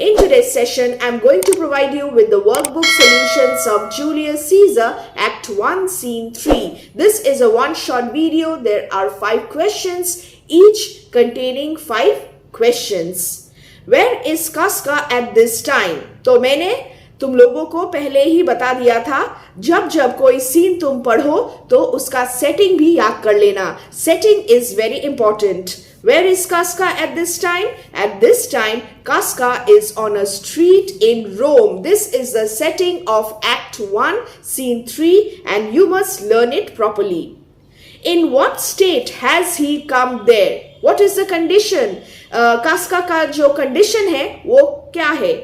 In today's session, I'm going to provide you with the workbook solutions of Julius Caesar, Act 1, Scene 3. This is a one-shot video. There are 5 questions, each containing 5 questions. Where is Casca at this time? तो मैंने तुम लोगों को पहले ही बता दिया था, जब जब कोई सीन तुम पढ़ो तो उसका सेटिंग भी याद कर लेना. Setting is very important. Where is Casca at this time? At this time, Casca is on a street in Rome. This is the setting of Act 1, Scene 3, and you must learn it properly. In what state has he come there? What is the condition? Casca का जो condition है वो क्या है?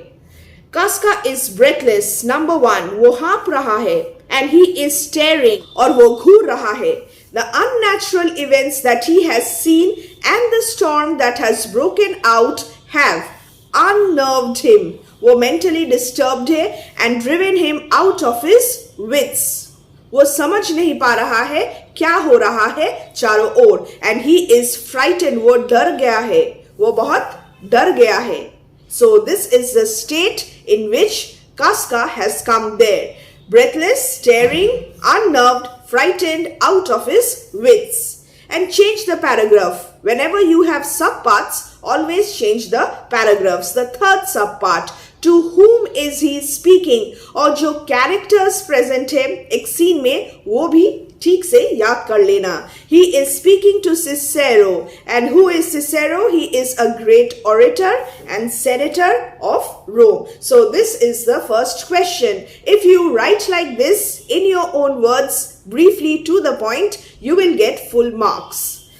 Casca is breathless. Number 1, वो hop रहा है, and he is staring, और वो घूर रहा है. The unnatural events that he has seen and the storm that has broken out have unnerved him. वो mentally disturbed है and driven him out of his wits. वो समझ नहीं पा रहा है क्या हो रहा है चारों ओर. And he is frightened. वो डर गया है. वो बहुत डर गया है. So this is the state in which Casca has come there. Breathless, staring, unnerved, frightened, out of his wits. And change the paragraph. Whenever you have subparts, always change the paragraphs. The third subpart, to whom is he speaking? और जो characters present है एक scene में वो भी ठीक से याद कर लेना. He is speaking to Cicero. And who is Cicero? He is a great orator and senator of Rome. So this is the first question. If you write like this in your own words, briefly to the point, you will get full marks.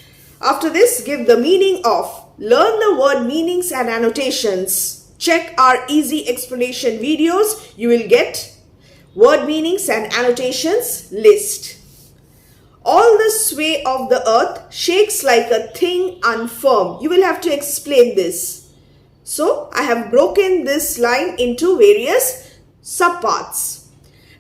After this, give the meaning of. Learn the word meanings and annotations. Check our easy explanation videos. You will get word meanings and annotations list. All the sway of the earth shakes like a thing unfirm. You will have to explain this. So, I have broken this line into various subparts.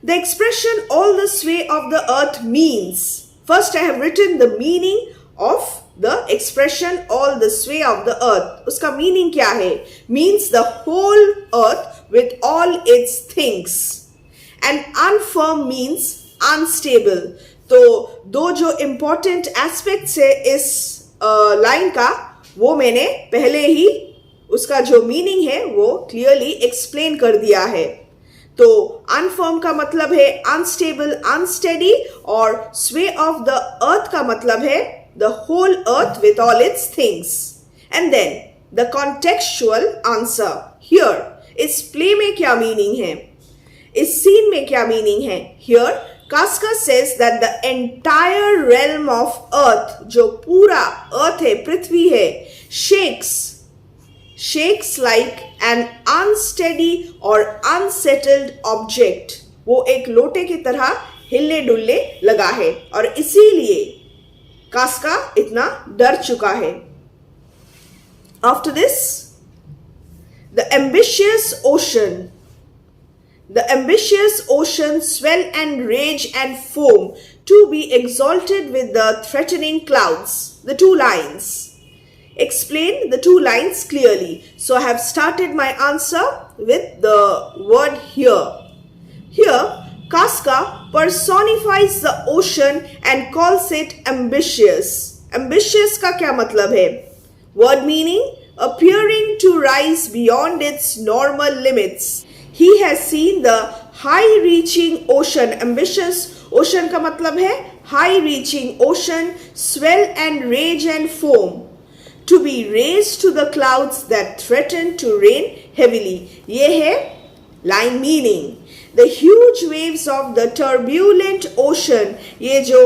The expression all the sway of the earth means. First, I have written the meaning of the expression all the sway of the earth. Uska meaning kya hai? Means the whole earth with all its things. And unfirm means unstable. तो दो जो important aspects है इस line का वो मैंने पहले ही उसका जो मीनिंग है वो क्लियरली एक्सप्लेन कर दिया है. तो अनफर्म का मतलब है अनस्टेबल, अनस्टेडी, और स्वे ऑफ द अर्थ का मतलब है the whole earth with all its things. And then the contextual answer. Here इस प्ले में क्या मीनिंग है, इस सीन में क्या मीनिंग है. Here Casca says that the entire realm of earth, जो पूरा earth है, पृथ्वी है, shakes like an unsteady or unsettled object. वो एक लोटे की तरह हिलने डुलने लगा है और इसीलिए Casca इतना डर चुका है. After this, the ambitious ocean. The ambitious ocean swell and rage and foam to be exalted with the threatening clouds. The 2 lines. Explain the 2 lines clearly. So I have started my answer with the word here. Here, Casca personifies the ocean and calls it ambitious. Ambitious का क्या मतलब है? Word meaning, appearing to rise beyond its normal limits. He has seen the high-reaching ocean. Ambitious ocean का मतलब है high-reaching ocean, swell and rage and foam, to be raised to the clouds that threaten to rain heavily. ये है line meaning. The huge waves of the turbulent ocean. ये जो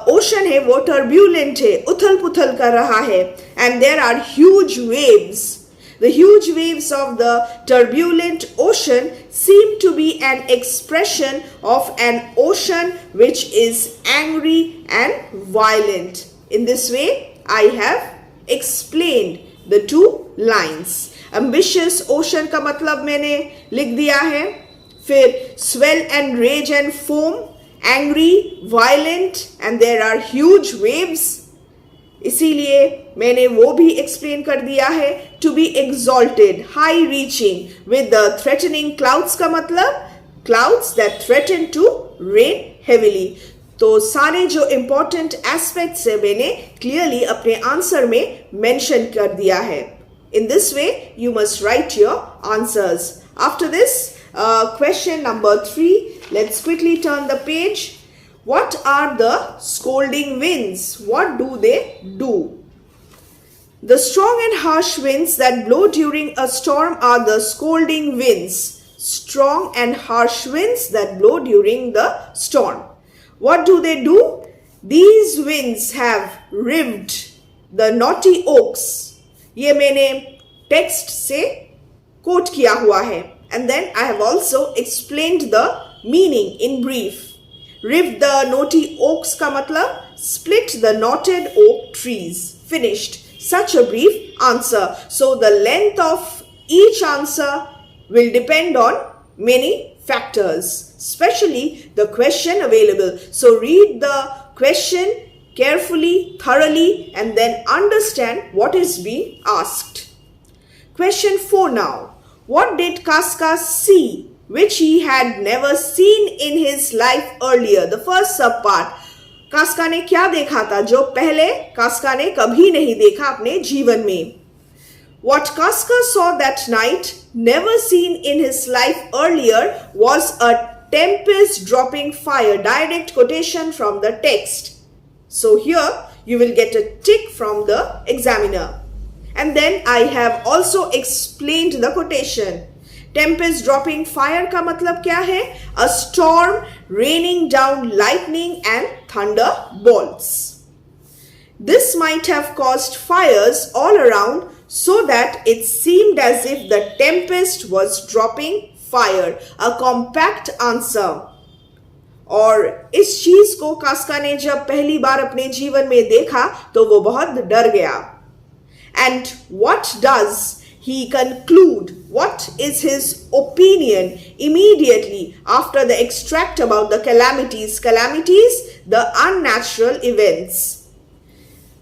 ocean है वो turbulent है, उथल-पुथल कर रहा है. And there are huge waves. The huge waves of the turbulent ocean seem to be an expression of an ocean which is angry and violent. In this way, I have explained the 2 lines. Ambitious ocean का मतलब मैंने लिख दिया है. फिर swell and rage and foam, angry, violent, and there are huge waves. इसीलिए मैंने वो भी एक्सप्लेन कर दिया है. To be exalted, high reaching with the threatening clouds का मतलब clouds that threaten to rain heavily. तो सारे जो इंपॉर्टेंट एस्पेक्ट्स है मैंने क्लियरली अपने आंसर में मेंशन कर दिया है. In this way, you must write your answers. After this, question number 3. Let's quickly turn the page. What are the scolding winds? What do they do? The strong and harsh winds that blow during a storm are the scolding winds. Strong and harsh winds that blow during the storm. What do they do? These winds have rived the knotty oaks. ये मैंने text से coat किया हुआ है. And then I have also explained the meaning in brief. Rive the knotty oaks का मतलब split the knotted oak trees. Finished. Such a brief answer. So the length of each answer will depend on many factors, especially the question available. So read the question carefully, thoroughly, and then understand what is being asked. Question 4 now. What did Kaska see which he had never seen in his life earlier? The first sub part. कास्का ने क्या देखा था जो पहले कास्का ने कभी नहीं देखा अपने जीवन में? What Kaska saw that night, never seen in his life earlier, was a tempest dropping fire. Direct quotation from the text. So here you will get a tick from the examiner. And then I have also explained the quotation. Tempest dropping fire का मतलब क्या है? A storm raining down lightning and thunderbolts. This might have caused fires all around, so that it seemed as if the tempest was dropping fire. A compact answer. और इस चीज को कास्का ने जब पहली बार अपने जीवन में देखा तो वो बहुत डर गया. And what does he conclude? What is his opinion immediately after the extract about the calamities? Calamities, the unnatural events.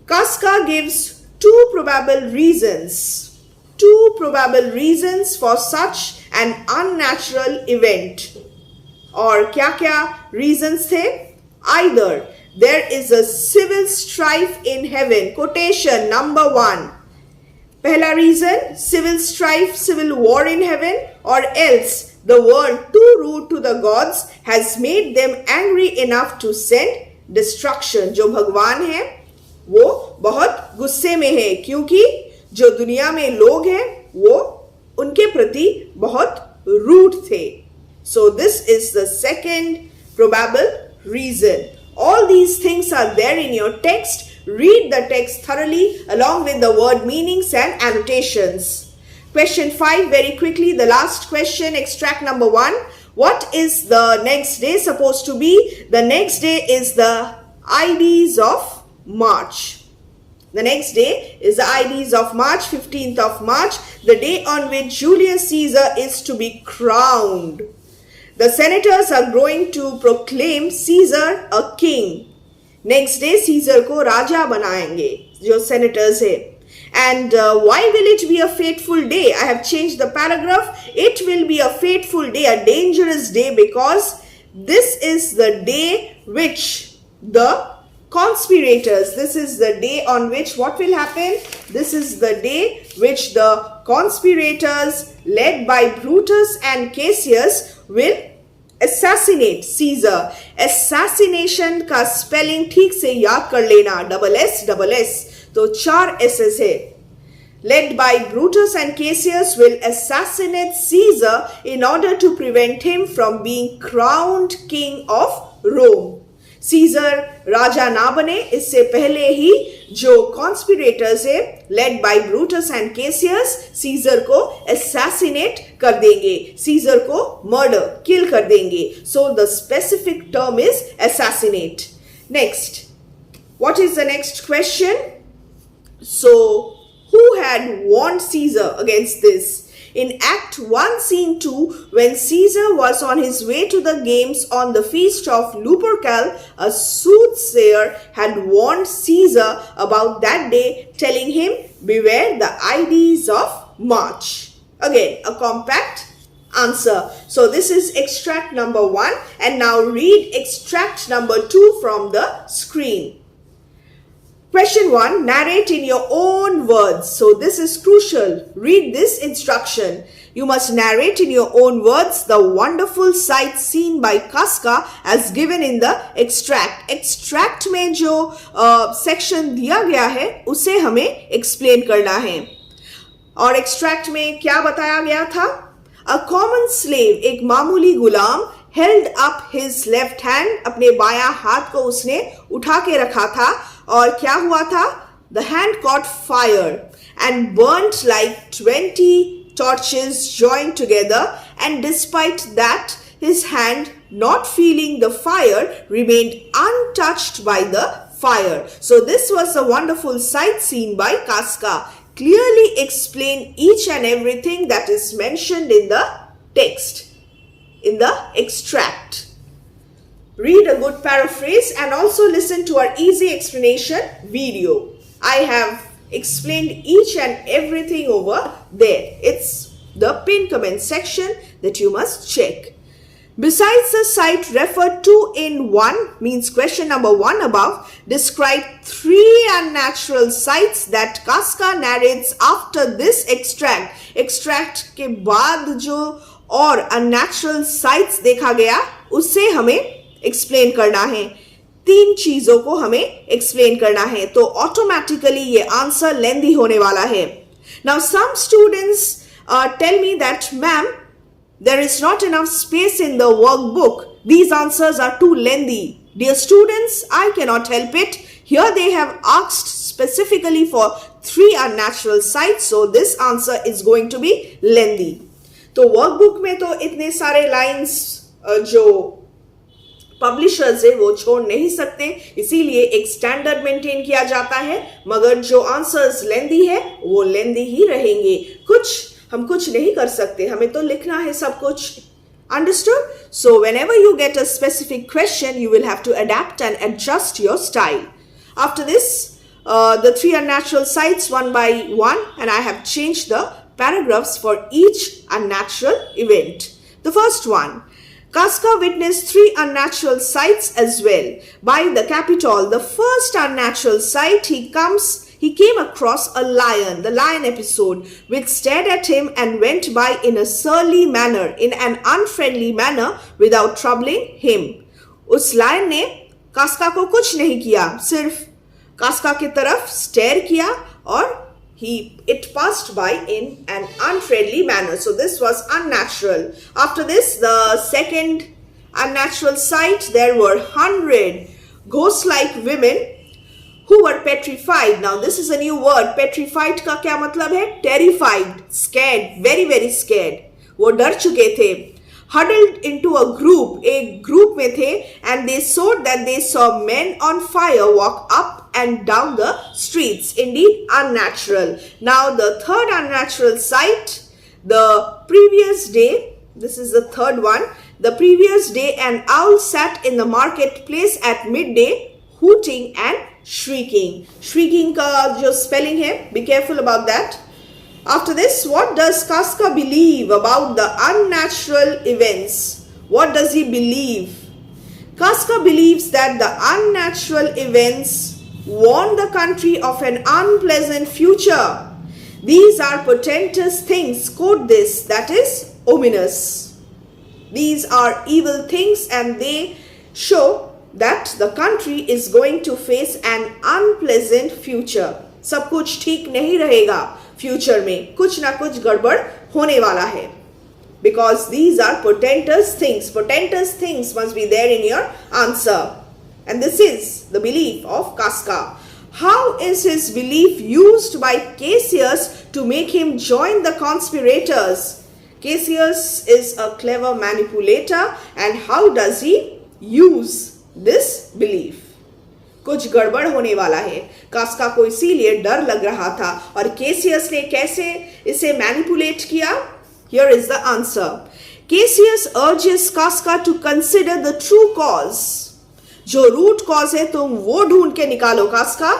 Kaska gives two probable reasons for such an unnatural event. और क्या क्या reasons थे? Either there is a civil strife in heaven. Quotation number 1. पहला reason, civil strife, civil war in heaven, or else the world too rude to the gods has made them angry enough to send destruction. जो भगवान है वो बहुत गुस्से में है क्योंकि जो दुनिया में लोग हैं वो उनके प्रति बहुत रूड थे. So this is the second probable reason. All these things are there in your text. Read the text thoroughly along with the word meanings and annotations. Question 5 very quickly. The last question, extract number 1. What is the next day supposed to be? The next day is the IDs of March. The next day is the IDs of March, 15th of March, the day on which Julius Caesar is to be crowned. The senators are going to proclaim Caesar a king. Next day Caesar को राजा बनाएंगे जो senators है. And why will it be a fateful day? I have changed the paragraph. It will be a fateful day, a dangerous day, because this is the day which the conspirators, this is the day on which what will happen? This is the day which the conspirators led by Brutus and Cassius will assassinate Caesar. Assassination का spelling ठीक से याद कर लेना. SS. तो 4 SS है. Led by Brutus and Cassius will assassinate Caesar in order to prevent him from being crowned king of Rome. Caesar राजा ना बने इससे पहले ही जो कॉन्स्पिरेटर्स है led by Brutus and Cassius Caesar को असैसिनेट कर देंगे, सीजर को मर्डर किल कर देंगे. So the specific term is assassinate. Next, what is the next question? So who had warned Caesar against this? In Act 1, Scene 2, when Caesar was on his way to the games on the feast of Lupercal, a soothsayer had warned Caesar about that day, telling him, beware the Ides of March. Again, a compact answer. So this is extract number 1, and now read extract number 2 from the screen. Question 1, narrate in your own words. So this is crucial. Read this instruction. You must narrate in your own words the wonderful sight seen by Casca as given in the extract. Extract में जो section दिया गया है उसे हमें explain करना है. और extract में क्या बताया गया था? A common slave, एक मामूली गुलाम, held up his left hand, अपने बायां हाथ को उसने उठा के रखा था, और क्या हुआ था? The hand caught fire and burnt like 20 torches joined together, and despite that, his hand, not feeling the fire, remained untouched by the fire. So this was a wonderful sight seen by Casca. Clearly explain each and everything that is mentioned in the text, in the extract. Read a good paraphrase and also listen to our easy explanation video. I have explained each and everything over there. It's the pinned comment section that you must check. Besides the site referred to in 1, means question number 1 above, describe 3 unnatural sights that Casca narrates after this extract. Extract के बाद जो और unnatural sights देखा गया, उससे हमें explain करना है. 3 चीजों को हमें explain करना है, तो automatically ये answer lengthy होने वाला है. Now some students tell me that, ma'am, there is not enough space in the workbook. These answers are too lengthy. Dear students, I cannot help it. Here they have asked specifically for 3 unnatural sights, so this answer is going to be lengthy. तो workbook में तो इतने सारे lines जो publishers है वो छोड़ नहीं सकते, इसीलिए एक स्टैंडर्ड मेंटेन किया जाता है, मगर जो आंसर्स लेंदी है वो लेंदी ही रहेंगे. हम कुछ नहीं कर सकते, हमें तो लिखना है सब कुछ. Understood? So whenever you get a specific question, you will have to adapt and adjust your style. After this, the 3 unnatural sights one by one, and I have changed the paragraphs for each unnatural event. The first one, Casca witnessed 3 unnatural sights as well. By the Capitol, the first unnatural sight, he came across a lion, the lion episode, which stared at him and went by in a surly manner, in an unfriendly manner, without troubling him. उस lion ने कास्का को कुछ नहीं किया, सिर्फ कास्का की तरफ stare किया और it passed by in an unfriendly manner. So this was unnatural. After this, the second unnatural sight, there were 100 ghost-like women who were petrified. Now this is a new word. Petrified का क्या मतलब है? Terrified, scared, very very scared. वो डर चुके थे. Huddled into a group, एक group में थे, and they saw that they saw men on fire walk up and down the streets. Indeed, unnatural. Now the third unnatural sight, the previous day, this is the third one. The previous day, an owl sat in the marketplace at midday, hooting and shrieking. Shrieking का जो spelling है, be careful about that. After this, what does Casca believe about the unnatural events? What does he believe? Casca believes that the unnatural events warn the country of an unpleasant future. These are portentous things, quote this, that is ominous. These are evil things and they show that the country is going to face an unpleasant future. सब कुछ ठीक नहीं रहेगा future में, कुछ ना कुछ गड़बड़ होने वाला है. Because these are portentous things. Portentous things must be there in your answer. And this is the belief of Casca. How is his belief used by Cassius to make him join the conspirators? Cassius is a clever manipulator, and how does he use this belief? कुछ गड़बड़ होने वाला है. कास्का को इसीलिए डर लग रहा था, और केसियस ने कैसे इसे मैनिपुलेट किया? Here is the answer. Cassius urges Casca to consider the true cause. जो root cause है तुम वो ढूंढ के निकालो Casca.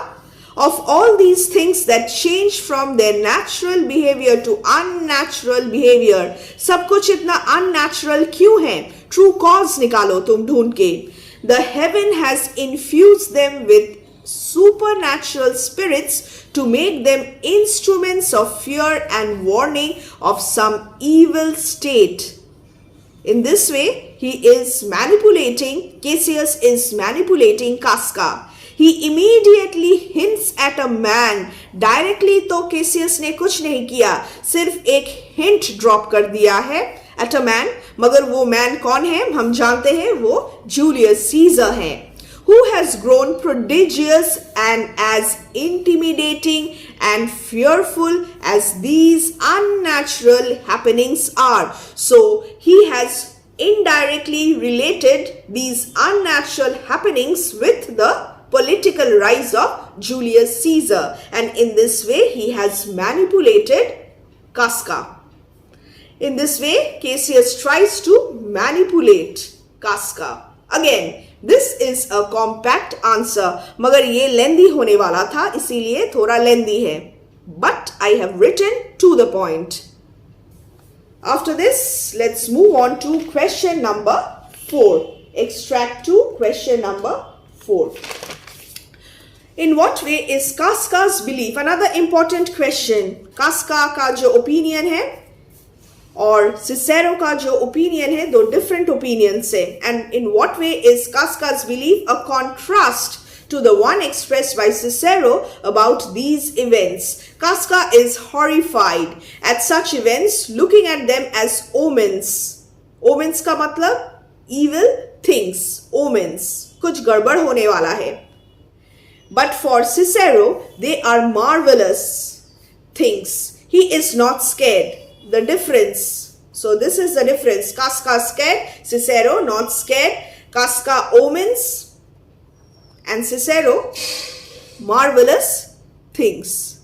Of all these things that change from their natural behavior to unnatural behavior, सब कुछ इतना unnatural क्यों है? True cause निकालो तुम ढूंढ के. The heaven has infused them with supernatural spirits to make them instruments of fear and warning of some evil state. In this way, Cassius is manipulating Casca. He immediately hints at a man. Directly तो Cassius ने कुछ नहीं किया, सिर्फ एक hint drop कर दिया है at a man. मगर वो man कौन है? हम जानते हैं वो Julius Caesar है, who has grown prodigious and as intimidating and fearful as these unnatural happenings are. So he has indirectly related these unnatural happenings with the political rise of Julius Caesar, and in this way he has manipulated Casca. In this way, Cassius tries to manipulate Casca. Again, this is a compact answer, मगर ये lengthy होने वाला था, इसीलिए थोड़ा lengthy है. But I have written to the point. After this, let's move on to question number 4. Extract to question number 4. In what way is Casca's belief? Another important question. Casca का जो opinion है और Cicero का जो opinion है, दो different opinions है. And in what way is Casca's belief a contrast to the one expressed by Cicero about these events? Casca is horrified at such events, looking at them as omens. Omens का मतलब evil things, omens. कुछ गड़बड़ होने वाला है. But for Cicero, they are marvelous things. He is not scared. The difference. So this is the difference. Casca scared, Cicero not scared. Casca omens and Cicero marvelous things.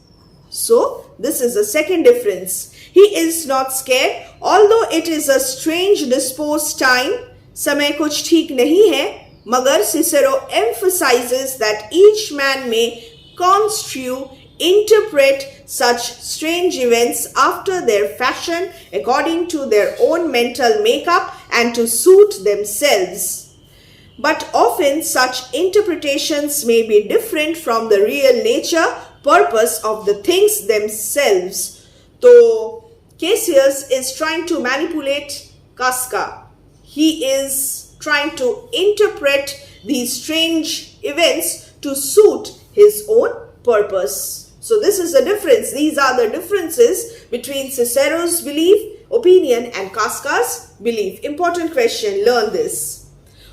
So this is the second difference. He is not scared. Although it is a strange disposed time, समय कुछ ठीक नहीं है, मगर Cicero emphasizes that each man may construe, interpret such strange events after their fashion according to their own mental makeup and to suit themselves. But often such interpretations may be different from the real nature, purpose of the things themselves. So Cassius is trying to manipulate Casca. He is trying to interpret these strange events to suit his own purpose. So this is the difference. These are the differences between Cicero's belief, opinion and Casca's belief. Important question, learn this.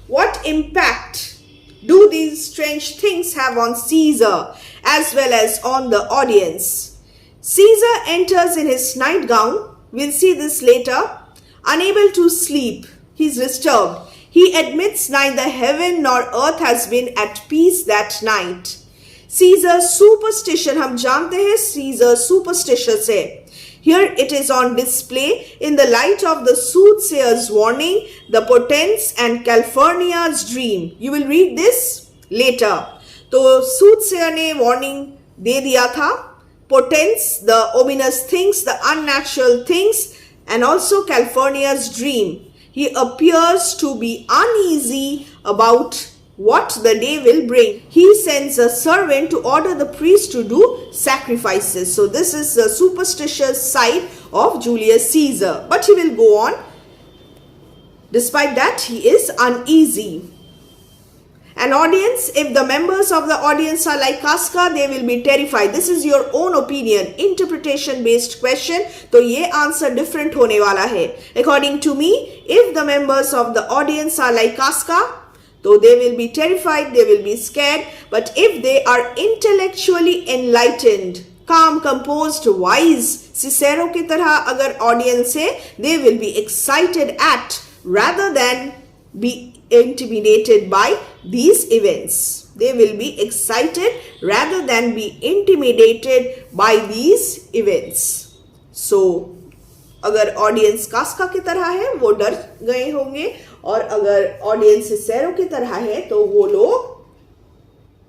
What impact do these strange things have on Caesar as well as on the audience? Caesar enters in his nightgown, we'll see this later, unable to sleep. He's disturbed. He admits neither heaven nor earth has been at peace that night. Caesar's superstition, हम जानते हैं Caesar superstitious है. Here it is on display in the light of the soothsayer's warning, the portents and Calphurnia's dream. You will read this later. तो soothsayer ने warning दे दिया था. Portents, the ominous things, the unnatural things, and also Calphurnia's dream. He appears to be uneasy about what the day will bring. He sends a servant to order the priest to do sacrifices. So this is the superstitious side of Julius Caesar. But he will go on. Despite that, he is uneasy. An audience, if the members of the audience are like Casca, they will be terrified. This is your own opinion, interpretation based question. तो ये answer different होने वाला है. According to me, if the members of the audience are like Casca, so they will be terrified, they will be scared. But if they are intellectually enlightened, calm, composed, wise, Cicero की तरह अगर audience है, they will be excited at rather than be intimidated by these events. They will be excited rather than be intimidated by these events. So अगर audience कास्का की तरह है वो डर गए होंगे, और अगर ऑडियंस सिसेरो की तरह है तो वो लोग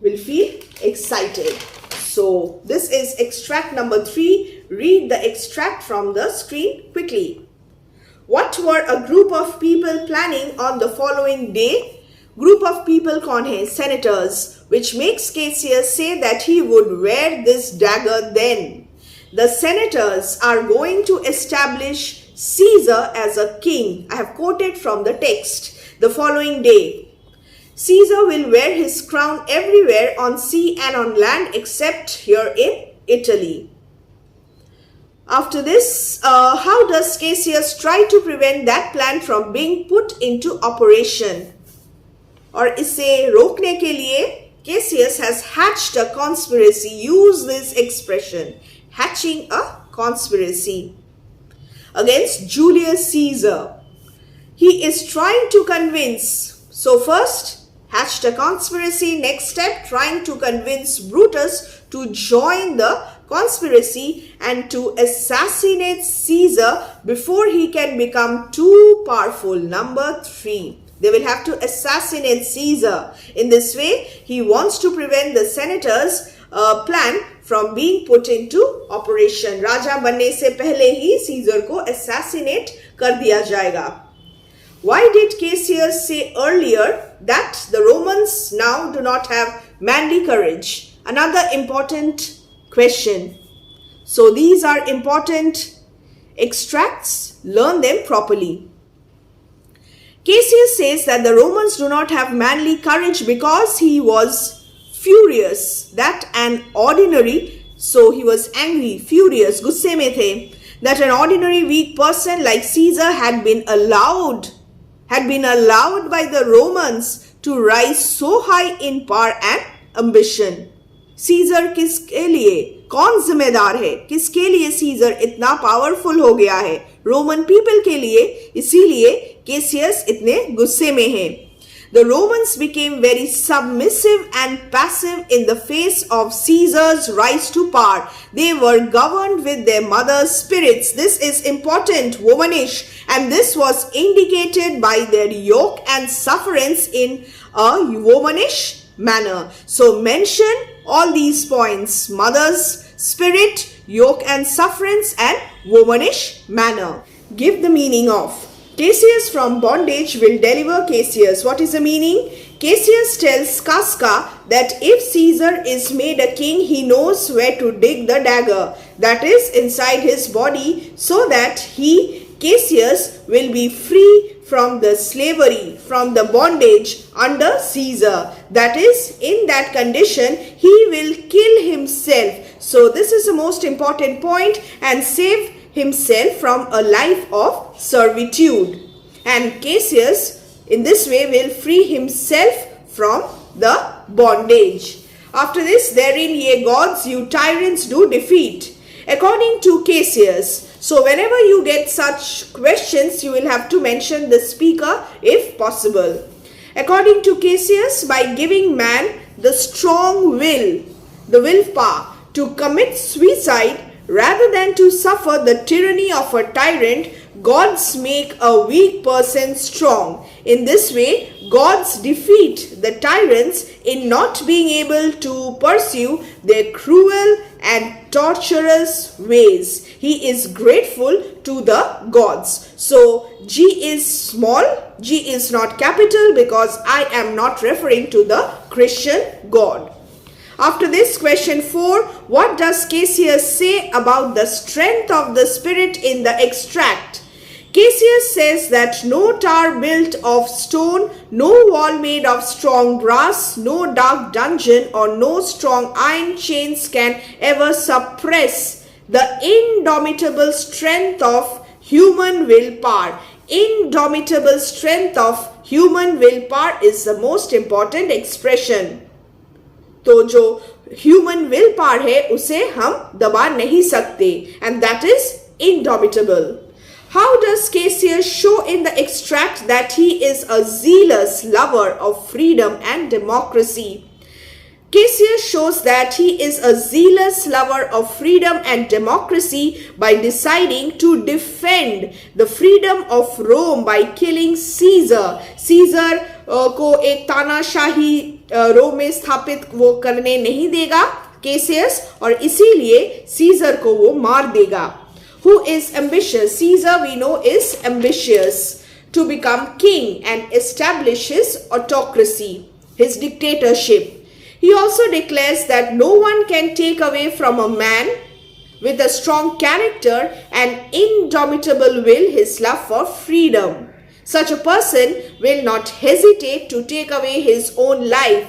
will feel excited. So this is extract number 3. Read the extract from the screen quickly. What were a group of people planning on the following day? Group of people कौन है? Senators, which makes Cassius say that he would wear this dagger then. The senators are going to establish Caesar as a king. I have quoted from the text. The following day, Caesar will wear his crown everywhere on sea and on land except here in Italy. After this, how does Cassius try to prevent that plan from being put into operation? और इसे रोकने के लिए Cassius has hatched a conspiracy. Use this expression. Hatching a conspiracy against Julius Caesar. He is trying to convince. So first, hatched a conspiracy. Next step, trying to convince Brutus to join the conspiracy and to assassinate Caesar before he can become too powerful. Number 3. They will have to assassinate Caesar. In this way, he wants to prevent the senators' plan from being put into operation. राजा बनने से पहले ही scissor को assassinate कर दिया जाएगा. Why did Cassius say earlier that the Romans now do not have manly courage? Another important question. So these are important extracts. Learn them properly. Cassius says that the Romans do not have manly courage because he was furious, that an ordinary, so he was angry, furious, गुस्से में थे, that an ordinary weak person like Caesar had been allowed by the Romans to rise so high in power and ambition. Caesar किसके लिए, कौन जिम्मेदार है, किसके लिए Caesar इतना पावरफुल हो गया है? रोमन पीपल के लिए, इसीलिए Cassius इतने गुस्से में है. The Romans became very submissive and passive in the face of Caesar's rise to power. They were governed with their mother's spirits. This is important, womanish, and this was indicated by their yoke and sufferance in a womanish manner. So mention all these points: mother's spirit, yoke and sufferance, and womanish manner. Give the meaning of Cassius from bondage will deliver Cassius. What is the meaning? Cassius tells Casca that if Caesar is made a king, he knows where to dig the dagger that is inside his body, so that he, Cassius, will be free from the slavery, from the bondage under Caesar. That is, in that condition, he will kill himself. So this is the most important point, and save himself from a life of servitude. And Cassius in this way will free himself from the bondage. After this, therein ye gods, you tyrants do defeat. According to Cassius. So whenever you get such questions, you will have to mention the speaker if possible. According to Cassius, by giving man the strong will, the willpower to commit suicide, rather than to suffer the tyranny of a tyrant, gods make a weak person strong. In this way, gods defeat the tyrants in not being able to pursue their cruel and torturous ways. He is grateful to the gods. So, G is small, G is not capital, because I am not referring to the Christian God. After this, question 4, what does Cassius say about the strength of the spirit in the extract? Cassius says that no tower built of stone, no wall made of strong brass, no dark dungeon or no strong iron chains can ever suppress the indomitable strength of human willpower. Indomitable strength of human willpower is the most important expression. तो जो human will power है उसे हम दबा नहीं सकते, and that is indomitable. How does Cassius show in the extract that he is a zealous lover of freedom and democracy? Cassius shows that he is a zealous lover of freedom and democracy by deciding to defend the freedom of Rome by killing Caesar. Caesar को एक तानाशाही रोम में स्थापित वो करने नहीं देगा Cassius, और इसीलिए Caesar को वो मार देगा. Who is ambitious? Caesar we know is ambitious to become king and establish his autocracy, his dictatorship. He also declares that no one can take away from a man with a strong character and indomitable will his love for freedom. Such a person will not hesitate to take away his own life.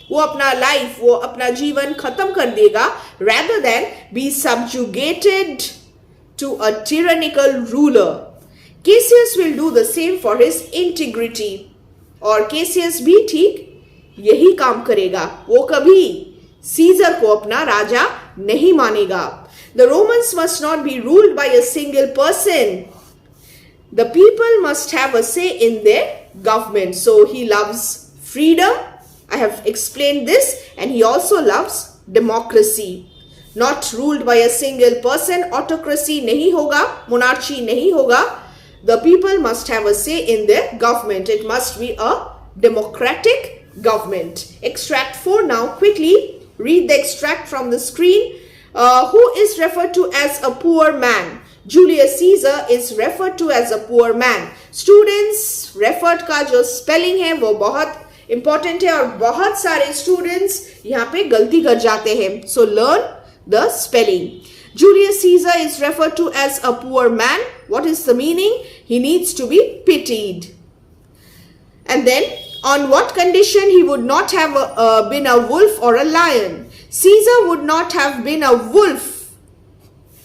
वो अपना life, वो अपना जीवन खत्म कर देगा rather than be subjugated to a tyrannical ruler. Cassius will do the same for his integrity. और Cassius भी ठीक यही काम करेगा. वो कभी सीजर को अपना राजा नहीं मानेगा. The Romans must not be ruled by a single person. The people must have a say in their government. So he loves freedom. I have explained this, and he also loves democracy. Not ruled by a single person. Autocracy नहीं होगा, monarchy नहीं होगा. The people must have a say in their government. It must be a democratic government. Extract 4 now. Quickly read the extract from the screen. Who is referred to as a poor man? Julius Caesar is referred to as a poor man. Students, referred का जो spelling है वो बहुत important है और बहुत सारे students यहाँ पे गलती कर जाते हैं. So learn the spelling. Julius Caesar is referred to as a poor man. What is the meaning? He needs to be pitied. And then, on what condition he would not have been a wolf or a lion? Caesar would not have been a wolf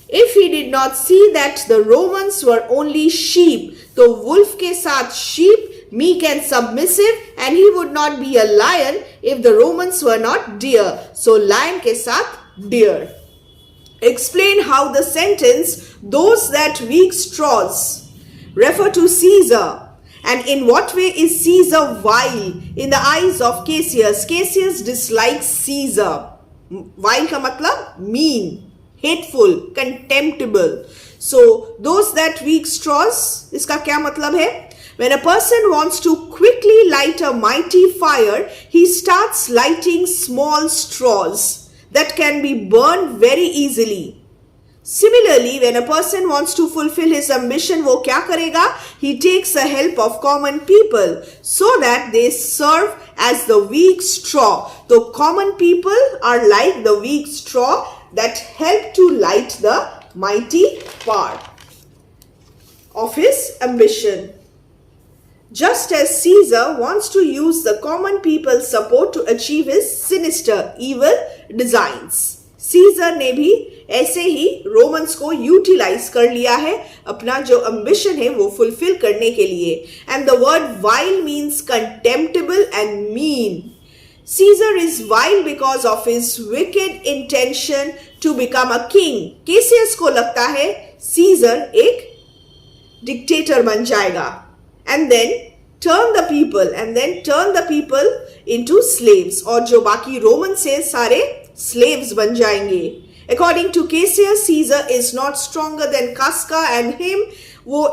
if he did not see that the Romans were only sheep. So wolf के साथ sheep, meek and submissive, and he would not be a lion if the Romans were not deer. So lion के साथ deer. Explain how the sentence, those that weak straws, refer to Caesar. And in what way is Caesar vile in the eyes of Cassius? Cassius dislikes Caesar. Vile का मतलब mean, hateful, contemptible. So those that weak straws, इसका क्या मतलब है? When a person wants to quickly light a mighty fire, he starts lighting small straws that can be burned very easily. Similarly, when a person wants to fulfill his ambition, वो क्या करेगा? He takes the help of common people so that they serve as the weak straw. So common people are like the weak straw that help to light the mighty fire of his ambition. Just as Caesar wants to use the common people's support to achieve his sinister, evil designs, Caesar ने भी ऐसे ही Romans को utilise कर लिया है अपना जो ambition है वो fulfill करने के लिए. And the word vile means contemptible and mean. Caesar is vile because of his wicked intention to become a king. Cassius को लगता है Caesar एक dictator बन जाएगा. And then turn the people into slaves. और जो बाकी रोमन से सारे slaves बन जाएंगे. According to Cassius, Caesar is not stronger than Casca and him. वो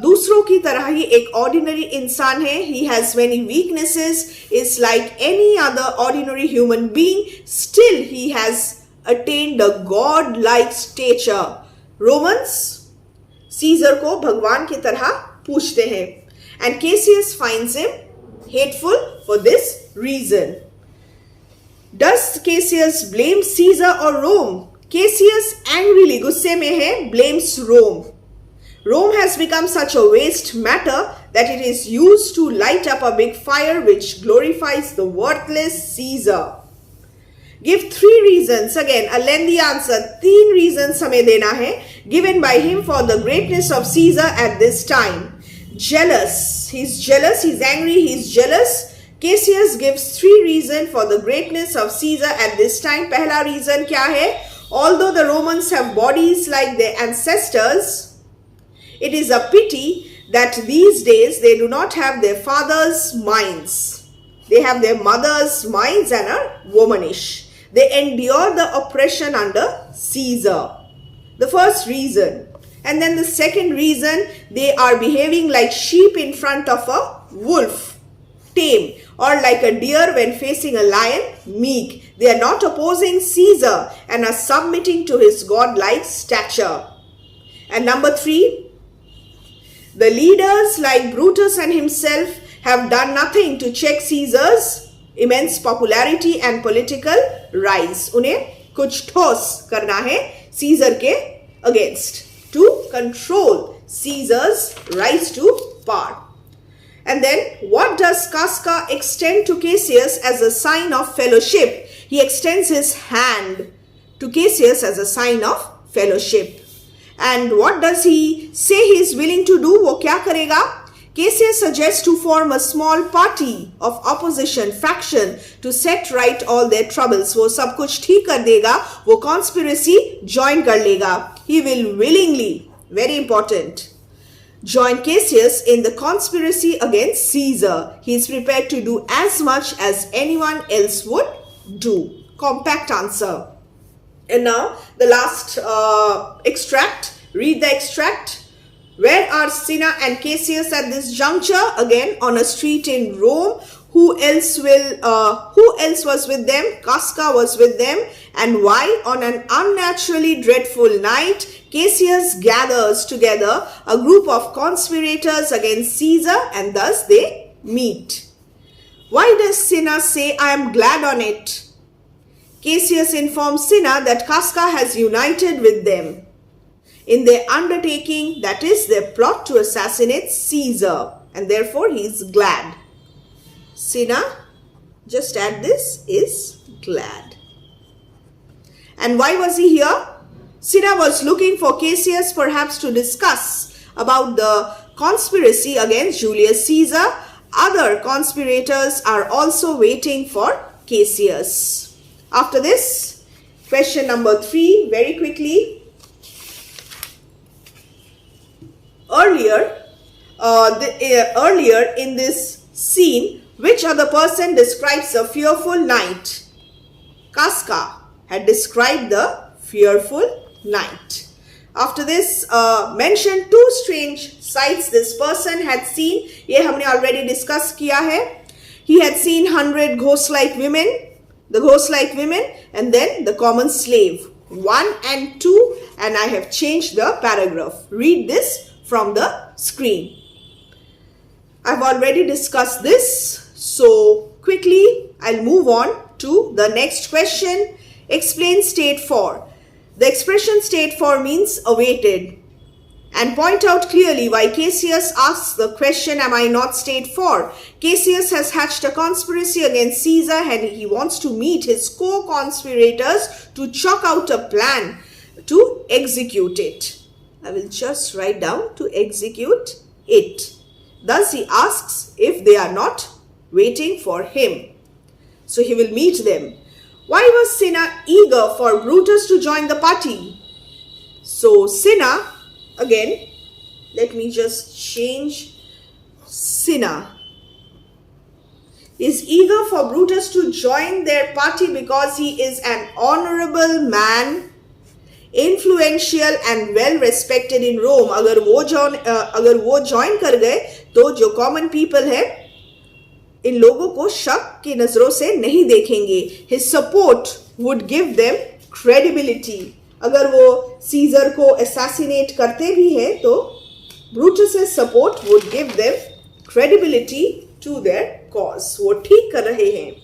दूसरों की तरह ही एक ordinary इंसान है. He has many weaknesses. Is like any other ordinary human being. Still, he has attained a god-like stature. Romans Caesar को भगवान की तरह पूछते हैं. And Cassius finds him hateful for this reason. Does Cassius blame Caesar or Rome? Cassius angrily, गुस्से में है, blames Rome. Rome has become such a waste matter that it is used to light up a big fire which glorifies the worthless Caesar. Give 3 reasons. Again, a lengthy answer. 3 reasons हमें देना है given by him for the greatness of Caesar at this time. Jealous. He's jealous. He's angry. He's jealous. Cassius gives 3 reasons for the greatness of Caesar at this time. पहला reason क्या है? Although the Romans have bodies like their ancestors, it is a pity that these days they do not have their fathers' minds. They have their mother's minds and are womanish. They endure the oppression under Caesar. The first reason. And then the second reason, they are behaving like sheep in front of a wolf, tame, or like a deer when facing a lion, meek. They are not opposing Caesar and are submitting to his godlike stature. And number 3, the leaders like Brutus and himself have done nothing to check Caesar's immense popularity and political rise. उन्हें कुछ ठोस करना है Caesar के against to control Caesar's rise to power. And then what does Casca extend to Cassius as a sign of fellowship? He extends his hand to Cassius as a sign of fellowship. And what does he say he is willing to do? वो क्या करेगा? Cassius suggests to form a small party of opposition faction to set right all their troubles. वो सब कुछ ठीक कर देगा, वो conspiracy join कर लेगा. He will willingly, very important, join Cassius in the conspiracy against Caesar. He is prepared to do as much as anyone else would do. Compact answer. And now the last extract. Read the extract. Where are Cinna and Cassius at this juncture? Again, on a street in Rome. Who else was with them? Casca was with them. And why? On an unnaturally dreadful night, Cassius gathers together a group of conspirators against Caesar, and thus they meet. Why does Cinna say, I am glad on it? Cassius informs Cinna that Casca has united with them in their undertaking, that is, their plot to assassinate Caesar, and therefore he is glad. Cinna, just add this, is glad. And why was he here? Cinna was looking for Cassius perhaps to discuss about the conspiracy against Julius Caesar. Other conspirators are also waiting for Cassius. After this, question number 3, very quickly. Earlier in this scene, which other person describes the fearful night? Casca had described the fearful night. After this, mention 2 strange sights this person had seen. ये हमने already discuss किया है. He had seen 100 ghost-like women, the ghost-like women, and then the common slave. 1 and 2, and I have changed the paragraph. Read this from the screen. I've already discussed this, so quickly I'll move on to the next question. Explain state for. The expression state for means awaited, and point out clearly why Cassius asks the question, am I not state for? Cassius has hatched a conspiracy against Caesar and he wants to meet his co-conspirators to chalk out a plan to execute it. I will just write down to execute it. Thus he asks if they are not waiting for him. So he will meet them. Why was Cinna eager for Brutus to join the party? So Cinna, again, let me just change Cinna, is eager for Brutus to join their party because he is an honorable man, influential and well respected in Rome. अगर वो join कर गए तो जो common people है इन लोगों को शक की नजरों से नहीं देखेंगे. His support would give them credibility. अगर वो Caesar को assassinate करते भी हैं तो Brutus's support would give them credibility to their cause. वो ठीक कर रहे हैं.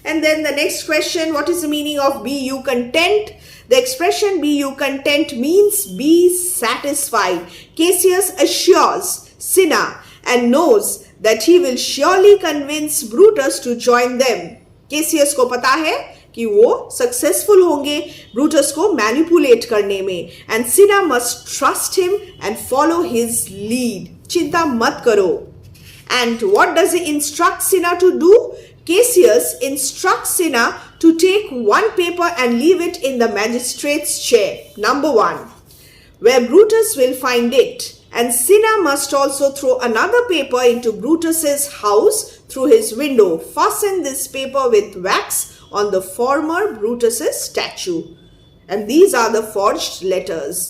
And then the next question, what is the meaning of be you content? The expression be you content means be satisfied. Cassius assures Cinna and knows that he will surely convince Brutus to join them. Cassius को पता है कि वो successful होंगे Brutus को manipulate करने में, and Cinna must trust him and follow his lead. चिंता मत करो. And what does he instruct Cinna to do? Cassius instructs Cinna to take one paper and leave it in the magistrate's chair. Number 1. Where Brutus will find it, And Cinna must also throw another paper into Brutus's house through his window. Fasten this paper with wax on the former Brutus's statue. And these are the forged letters.